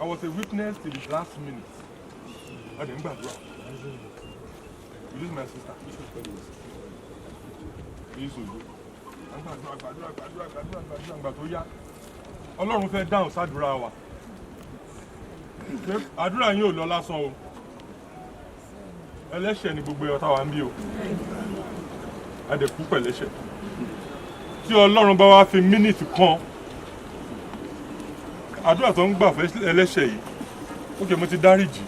I was a witness till the last minute. I didn't gbàdúrà. This is my sister. This is Ojo. Àgbà tó yá. Ọlọ́run fẹ́ dáhùn sádùúrà wa. Àdúrà yín ò lọ lásán o. Ẹlẹ́ṣẹ̀ ni gbogbo ọ̀tá wa ń bí o. A dẹ̀ kú pẹ̀lẹ́ṣẹ̀. Tí Ọlọ́run bá wá fi mínítì kan àdúrà tó ń gbà fẹ́ ẹlẹ́ṣẹ̀ yìí, ókè mo ti dáríjì,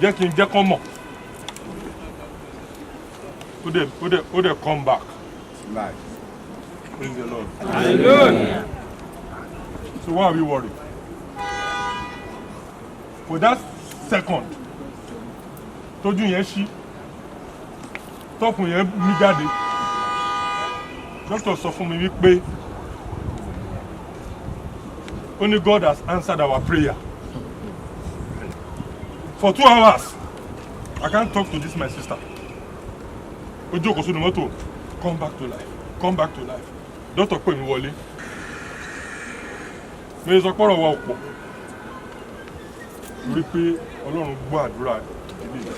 jẹ́ kí n jẹ́ kán mọ̀. Ó dẹ̀ come back. Life. Praise the Lord. Hallelujah. So why are we worried? For that second, tójú yẹn ṣí, tọkùn yẹn mí jáde, doctor sọ fún mi wípé only God has answered our prayer. For 2 hours, I can't talk to this my sister. Ojo kò sínú mọ́tò, come back to life, come back to life. Doctor pè mí wọlé. Mi sọ pọ́rọ̀ wa ọ̀pọ̀. Torí pé Ọlọ́run gbọ́ àdúrà ìdílé.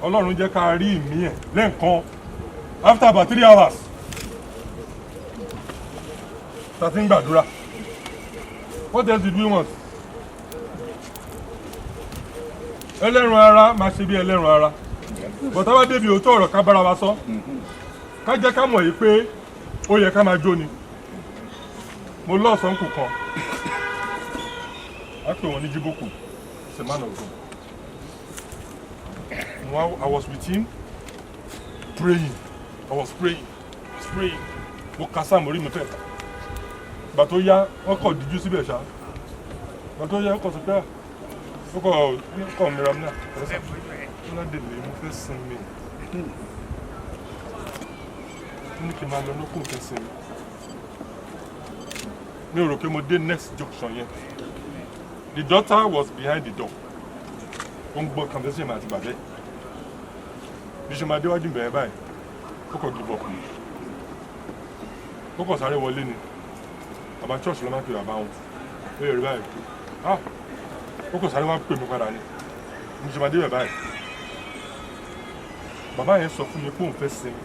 Ọlọ́run jẹ́ ká rí ìmí ẹ̀ lẹ́ẹ̀kan after about 3 hours. Starting gbàdúrà. What else did we want? Ẹlẹ́run ara máa ṣe bí ẹlẹ́run ara. But àwa débi òótọ́ ọ̀rọ̀ ká bára wa sọ. Ká jẹ́ ká mọ̀ yìí pé ó yẹ ká máa jó ni. Mo lọ́ọ̀sán kù kan. A pè wọ́n ní Jíbókù. He's a man of God. I was with him praying. I was praying. Mo kásá mo rí mi fẹ́. Ìgbà tó yá wọ́n kọ̀ díjú síbẹ̀ ṣá. Ìgbà tó yá wọ́n kọ̀ sọ pé ó kọ̀ mìíràn náà. Ọlọ́dẹ lè mú fẹ́ sinmi. Ní kí n máa lọ lókùn fẹ́ sinmi. Mi ò rò pé mo dé next junction yẹn. The daughter was behind the door. Ó ń gbọ́ conversation àti bàbá ẹ̀. Bí ṣe máa déwájú bẹ̀rẹ̀ báyìí, ó kọ̀ give up ni. Ó kọ̀ sáré wọlé ni. Bàbá church ló máa ń pè bàbá wọn. Ó yẹ rí báyìí. Ó kọ̀ sáré wá pè mí padà ni. Bí ṣe máa dé bẹ̀ báyìí. Bàbá yẹn sọ fún mi pé òun fẹ́ sinmi.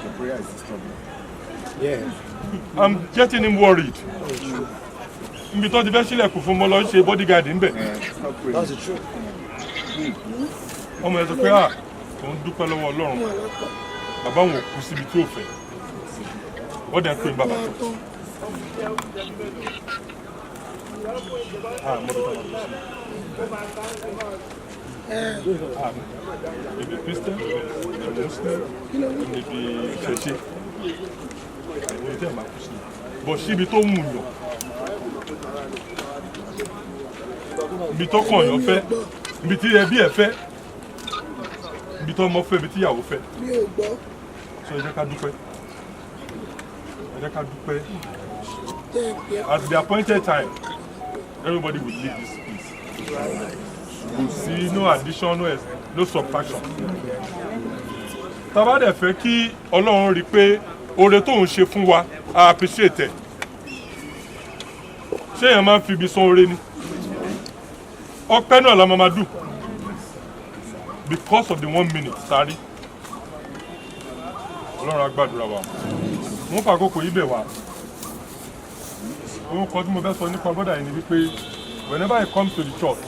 The prayer is disturbing. Yeah. I'm getting him worried. Ibi tó ti fẹ́ sílẹ̀kùn fún mo lọ ṣe bodyguard ńbẹ̀. That's the truth. Ọmọ yẹn sọ pé òun dúpẹ́ lọ́wọ́ Ọlọ́run. Bàbá òun ò kú síbi tí ò fẹ́. Wọ́n dẹ̀ ń pè ní bàbá tó. Maybe Christian, maybe Muslim, maybe Church. But síbi tó mú yàn. Ibi tó kàn yàn fẹ́, ibi tí ẹbí ẹ fẹ́, ibi tó ọmọ fẹ́, ibi tí ìyàwó fẹ́. So ẹ jẹ́ ká dúpẹ́. Ẹ jẹ́ ká dúpẹ́. At the appointed time, everybody will leave this place. We'll see no addition, no subtraction. Tá bá dẹ̀ fẹ́ kí Ọlọ́run rí pé oore tó ń ṣe fún wa, I appreciate it. Ṣé èèyàn máa ń fi ibi san oore ni? Ọpẹ́ náà la máa do because of the 1 minute sáré. Ọlọ́run á gbàdúrà wa. Mo fà àkókò yìí bẹ̀ wá. Ohun kan tí mo fẹ́ sọ nípa brother yìí ni wípé whenever he comes to the church,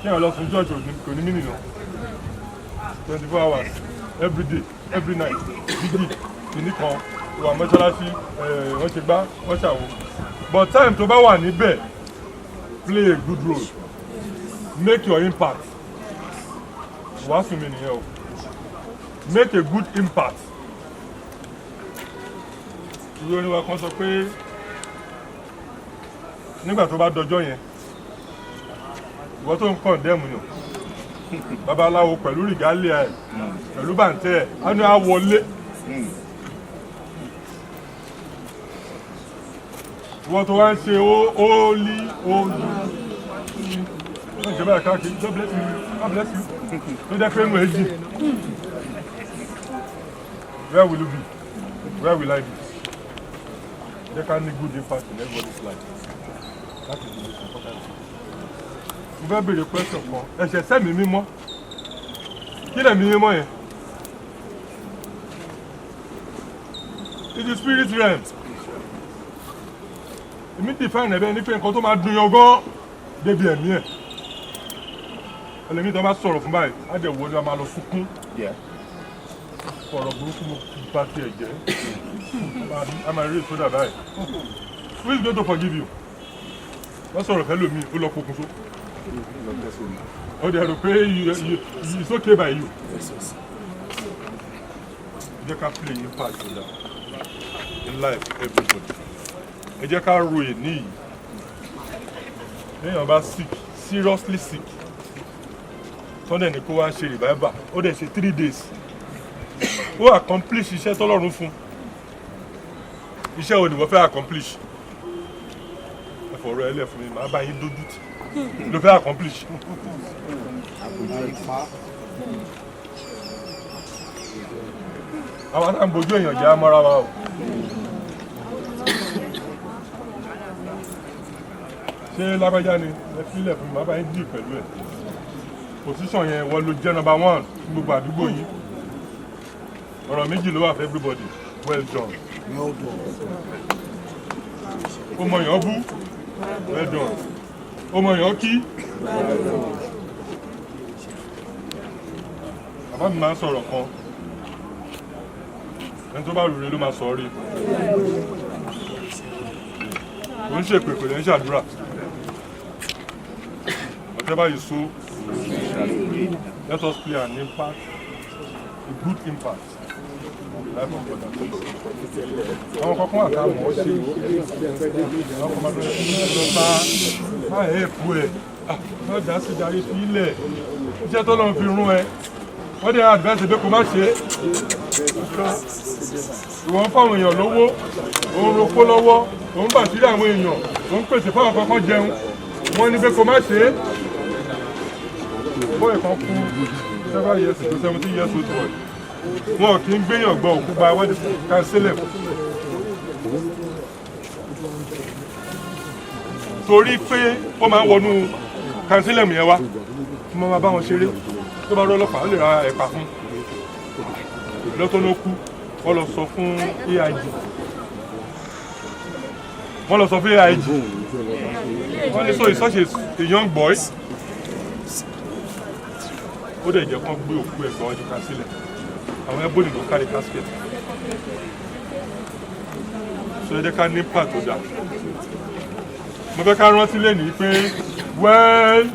kí èèyàn lọ sùn church kò ní mínì lọ. 24 hours, every day, every night, gidi, kìnnìkan, ìwà mọ́ṣáláṣí, wọ́n ṣe gbá, wọ́n ṣàwọ̀. But time tó bá wà níbẹ̀, play a good role. Make your impact. Wàásù mi nìyẹn o. Make a good impact. Ìwé oníwà kan sọ pé nígbà tó bá dọjọ́ yẹn, ìwọ tó ń condemn yàn, babaláwo pẹ̀lú rìgálíà ẹ̀, pẹ̀lú bàǹtẹ́ ẹ̀, á ní á wọlé. Ìwọ tó wá ń ṣe óólí. Ṣé báyìí káàkiri? God bless you. God bless you. Tó jẹ́ pé inú ẹ̀ jìn. Where will you be? Where will I be? They can have good impact in everybody's life. That is the most important thing. Mo fẹ́ béèrè question kan. Ẹ̀ṣẹ̀ sẹ́mi mímọ́. Kí lẹ̀mí mímọ́ yẹn? It's the spirit realm. Èmi define ẹ̀bẹ̀ ní pé nǹkan tó máa dùn yàn gan débi ẹ̀mí ẹ̀. Ẹlẹ́mi tó bá sọ̀rọ̀ fún báyìí, á dẹ̀ wọlé a máa lọ sunkún. Ọ̀rọ̀ burúkú mo bá tiẹ̀ jẹ́. A máa rí ìsódà báyìí. Who is going to forgive you? Wọ́n sọ̀rọ̀ fẹ́ lómi, ó lọ pokùnso. Ó dẹ̀ rò pé it's okay by you. Ẹ jẹ́ ká play impact in that. In life, everybody. Ẹ jẹ́ ká ro èní yìí. Èèyàn bá sick, seriously sick. Tọ́lẹ̀ ní kó wá ṣe revival. Ó dẹ̀ ṣe 3 days. Ó accomplish iṣẹ́ tọ́lọ́run fún. Iṣẹ́ wo ni wọ́n fẹ́ accomplish? Ẹ fọ̀rọ̀ ẹlẹ́ fún mi, màá bá yín dójú tì. Ló fẹ́ accomplish. Àwọn náà ń bojú èèyàn jẹ́ amọ́ra wa o. Ṣé lágbájá ni ẹ fílẹ̀ fún mi, màá bá yín dì pẹ̀lú ẹ̀. Position yẹn wọ́n ló jẹ́ number 1 ní gbogbo àdúgbò yìí. Ọ̀rọ̀ méjì ló wà for everybody. Well done. Ó mọ èèyàn bú. Well done. Ó mọ èèyàn kí. Bàbá mi máa ń sọ̀rọ̀ kan. Ẹni tó bá rúre ló máa sọ rí. Kò ń ṣèpè kò lè ń ṣàdúrà. Whatever you sow, let us play an impact, a good impact. Àwọn kankan wà ká mọ̀ ọ́ ṣe. Àwọn kan máa bẹ̀rẹ̀ sí ní lọ bá ẹ̀ẹ́pù ẹ̀. Má dá sí darí sí ilẹ̀. Iṣẹ́ tó lọ́n fi rún ẹ. Wọ́n dẹ̀ advice pé kó má ṣe é. Ìwọ̀n fáwọn èèyàn lówó, òun roko lọ́wọ́, òun bàtírí àwọn èèyàn, òun pèsè fáwọn kankan jẹun. Wọ́n ní pé kó má ṣe é. Bọ́ọ̀ kan kú 7 years to 17 years old boy. Wọn kì í gbéyàn gbọ́ òkú gba wọ́n ti ká sílẹ̀. Torí pé ó máa ń wọnú kánsílẹ̀mù yẹn wá, mo máa bá wọn ṣeré. Tó bá rọ́ ọlọ́pàá ó lè ra ẹ̀pà fún. Lọ́tọ́ ló kú, wọ́n lọ sọ fún AIG. Wọ́n lọ sọ fún AIG. Wọ́n ní so he's such a young boy. Ó dẹ̀ jẹ́ kán gbé òkú ẹ̀gbọ́n ọjọ́ ká sílẹ̀. Àwọn ẹbí ló kárí casket. So ẹ jẹ́ ká ní pàtó dà. Mo fẹ́ ká rántí lẹ́nìí pé well.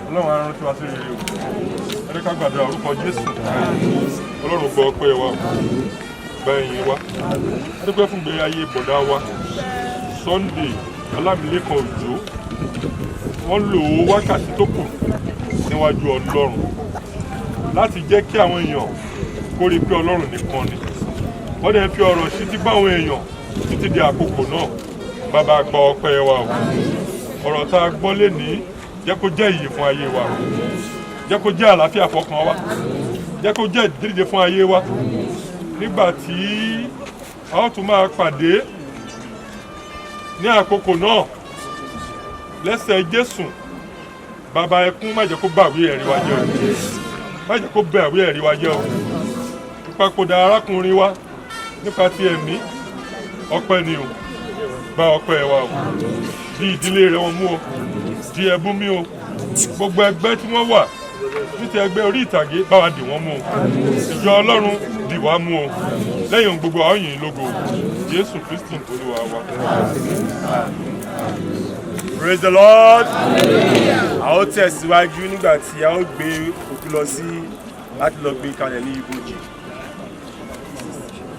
Ọlọ́run á rántí wa sí rere o. Ẹ jẹ́ ká gbàdúrà orúkọ Jésù. Ọlọ́run gbọ́ ọpẹ́ wa, gba ẹ̀yìn wa. A dúpẹ́ fún ìgbé ayé bọ̀dá wa Sunday Olamilekan Òjó. Wọ́n lò ó wákàtí tó kù níwájú Ọlọ́run láti jẹ́ kí àwọn èèyàn kó rí pé Ọlọ́run nìkan ni. Wọ́n dẹ̀ fi ọ̀rọ̀ sí ti bá àwọn èèyàn títí di àkókò náà. Bàbá gba ọpẹ́ wa o. Ọ̀rọ̀ tá a gbọ́ lénìí jẹ́ kó jẹ́ ìyè fún ayé wa. Jẹ́ kó jẹ́ àlàáfíà fọkàn wa. Jẹ́ kó jẹ́ ìdíje fún ayé wa. Nígbà tí a ó tún máa pàdé ní àkókò náà lẹ́sẹ̀ Jésù, bàbá ẹkún má jẹ́ kó bá àwí ẹ̀rí wa jẹ́ o. Má jẹ́ kó bẹ àwí ẹ̀rí wa jẹ́ o. Ìpapòdà arákùnrin wa nípa ti ẹ̀mí ọpẹ́ ni o. Gba ọpẹ́ wa o. Di ìdílé rẹ̀ wọn mú o. Di ẹbú mi o. Gbogbo ẹgbẹ́ tí wọ́n wà ní ti ẹgbẹ́ orí ìtàgé bá wa dì wọ́n mú o. Ìjọ Ọlọ́run dì wá mú o. Lẹ́yìn ohun gbogbo àwọn yìí lógo Jésù Kristi Olúwa wa. Praise the Lord. A ó tẹ̀síwájú nígbà tí a ó gbé òkú lọ sí láti lọ gbé kalẹ̀ ní ibojì.